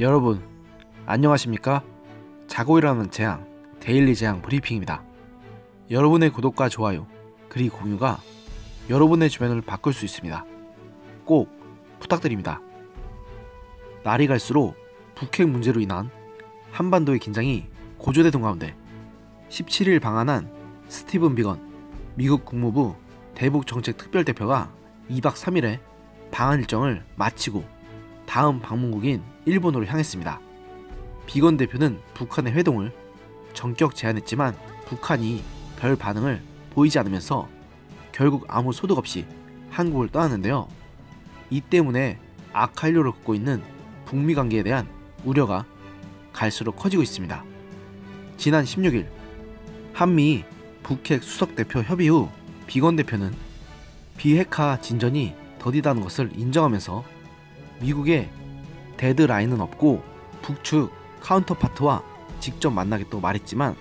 여러분, 안녕하십니까? 자고 일어나는 재앙, 데일리 재앙 브리핑입니다. 여러분의 구독과 좋아요, 그리고 공유가 여러분의 주변을 바꿀 수 있습니다. 꼭 부탁드립니다. 날이 갈수록 북핵 문제로 인한 한반도의 긴장이 고조되던 가운데 17일 방한한 스티븐 비건 미국 국무부 대북정책특별대표가 2박 3일의 방한 일정을 마치고 다음 방문국인 일본으로 향했습니다. 비건 대표는 북한의 회동을 전격 제안했지만 북한이 별 반응을 보이지 않으면서 결국 아무 소득 없이 한국을 떠났는데요. 이 때문에 악한류를 걷고 있는 북미 관계에 대한 우려가 갈수록 커지고 있습니다. 지난 16일 한미 북핵 수석대표 협의 후 비건 대표는 비핵화 진전이 더디다는 것을 인정하면서 미국의 데드라인은 없고 북측 카운터파트와 직접 만나겠다고 말했지만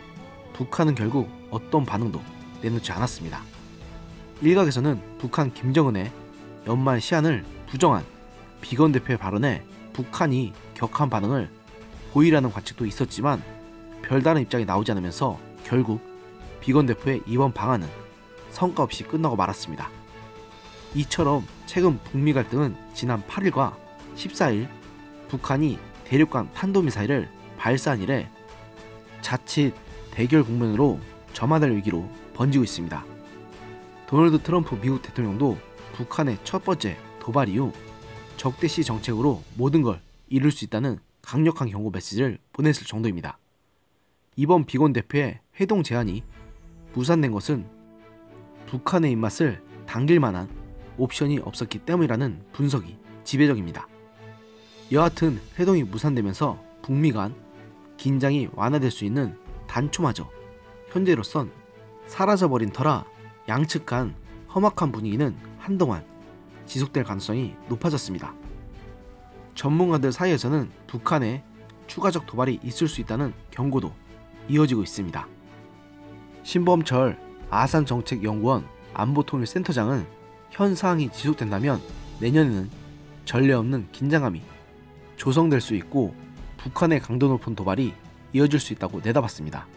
북한은 결국 어떤 반응도 내놓지 않았습니다. 일각에서는 북한 김정은의 연말 시한을 부정한 비건 대표의 발언에 북한이 격한 반응을 보이라는 관측도 있었지만 별다른 입장이 나오지 않으면서 결국 비건 대표의 이번 방안은 성과 없이 끝나고 말았습니다. 이처럼 최근 북미 갈등은 지난 8일과 14일 북한이 대륙간 탄도미사일을 발사한 이래 자칫 대결 국면으로 점화될 위기로 번지고 있습니다. 도널드 트럼프 미국 대통령도 북한의 첫 번째 도발 이후 적대시 정책으로 모든 걸 이룰 수 있다는 강력한 경고 메시지를 보냈을 정도입니다. 이번 비건 대표의 회동 제안이 무산된 것은 북한의 입맛을 당길 만한 옵션이 없었기 때문이라는 분석이 지배적입니다. 여하튼 회동이 무산되면서 북미 간 긴장이 완화될 수 있는 단초마저 현재로선 사라져버린 터라 양측 간 험악한 분위기는 한동안 지속될 가능성이 높아졌습니다. 전문가들 사이에서는 북한에 추가적 도발이 있을 수 있다는 경고도 이어지고 있습니다. 신범철 아산정책연구원 안보통일센터장은 현 상황이 지속된다면 내년에는 전례 없는 긴장감이 조성될 수 있고 북한의 강도 높은 도발이 이어질 수 있다고 내다봤습니다.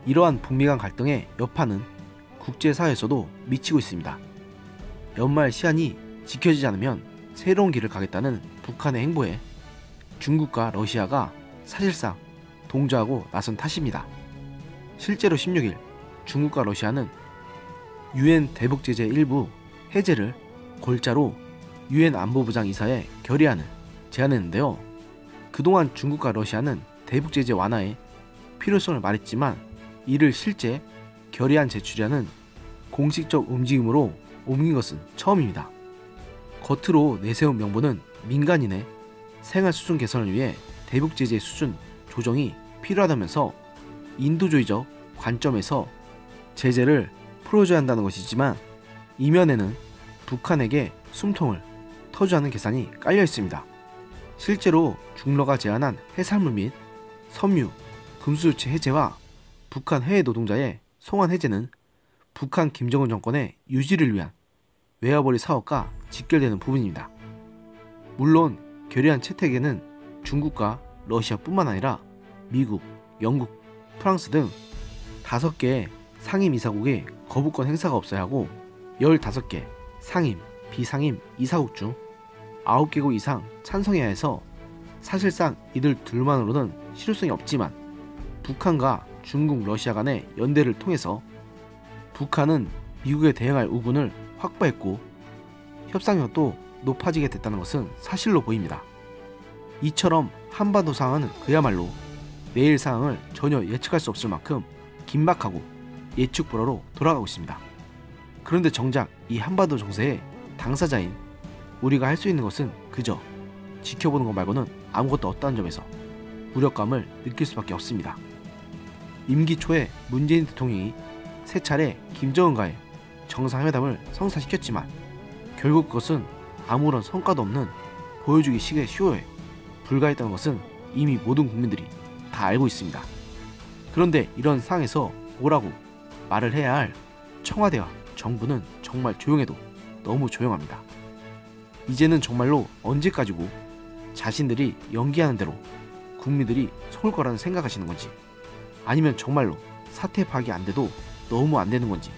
이러한 북미 간 갈등의 여파는 국제사회에서도 미치고 있습니다. 연말 시한이 지켜지지 않으면 새로운 길을 가겠다는 북한의 행보에 중국과 러시아가 사실상 동조하고 나선 탓입니다. 실제로 16일 중국과 러시아는 UN 대북제재 일부 해제를 골자로 UN 안보부장 이사에 결의안을 제안했는데요. 그동안 중국과 러시아는 대북제재 완화의 필요성을 말했지만 이를 실제 결의안 제출이라는 공식적 움직임으로 옮긴 것은 처음입니다. 겉으로 내세운 명분은 민간인의 생활 수준 개선을 위해 대북제재 수준 조정이 필요하다면서 인도주의적 관점에서 제재를 풀어줘야 한다는 것이지만 이면에는 북한에게 숨통을 터주하는 계산이 깔려 있습니다. 실제로 중러가 제안한 해산물 및 섬유, 금수조치 해제와 북한 해외 노동자의 송환 해제는 북한 김정은 정권의 유지를 위한 외화벌이 사업과 직결되는 부분입니다. 물론 결의안 채택에는 중국과 러시아뿐만 아니라 미국, 영국, 프랑스 등 5개의 상임 이사국의 거부권 행사가 없어야 하고 15개 상임, 비상임 이사국 중 9개국 이상 찬성해야 해서 사실상 이들 둘만으로는 실효성이 없지만 북한과 중국, 러시아 간의 연대를 통해서 북한은 미국에 대응할 우군을 확보했고 협상력도 높아지게 됐다는 것은 사실로 보입니다. 이처럼 한반도 상황은 그야말로 내일 상황을 전혀 예측할 수 없을 만큼 긴박하고 예측 불허로 돌아가고 있습니다. 그런데 정작 이 한반도 정세의 당사자인 우리가 할 수 있는 것은 그저 지켜보는 것 말고는 아무것도 없다는 점에서 무력감을 느낄 수밖에 없습니다. 임기 초에 문재인 대통령이 세 차례 김정은과의 정상회담을 성사시켰지만 결국 그것은 아무런 성과도 없는 보여주기 식의 쇼에 불과했다는 것은 이미 모든 국민들이 다 알고 있습니다. 그런데 이런 상황에서 뭐라고 말을 해야 할 청와대와 정부는 정말 조용해도 너무 조용합니다. 이제는 정말로 언제까지고 자신들이 연기하는 대로 국민들이 속을 거라는 생각하시는 건지, 아니면 정말로 사태 파악이 안 돼도 너무 안 되는 건지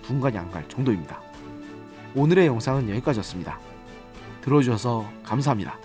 분간이 안 갈 정도입니다. 오늘의 영상은 여기까지였습니다. 들어주셔서 감사합니다.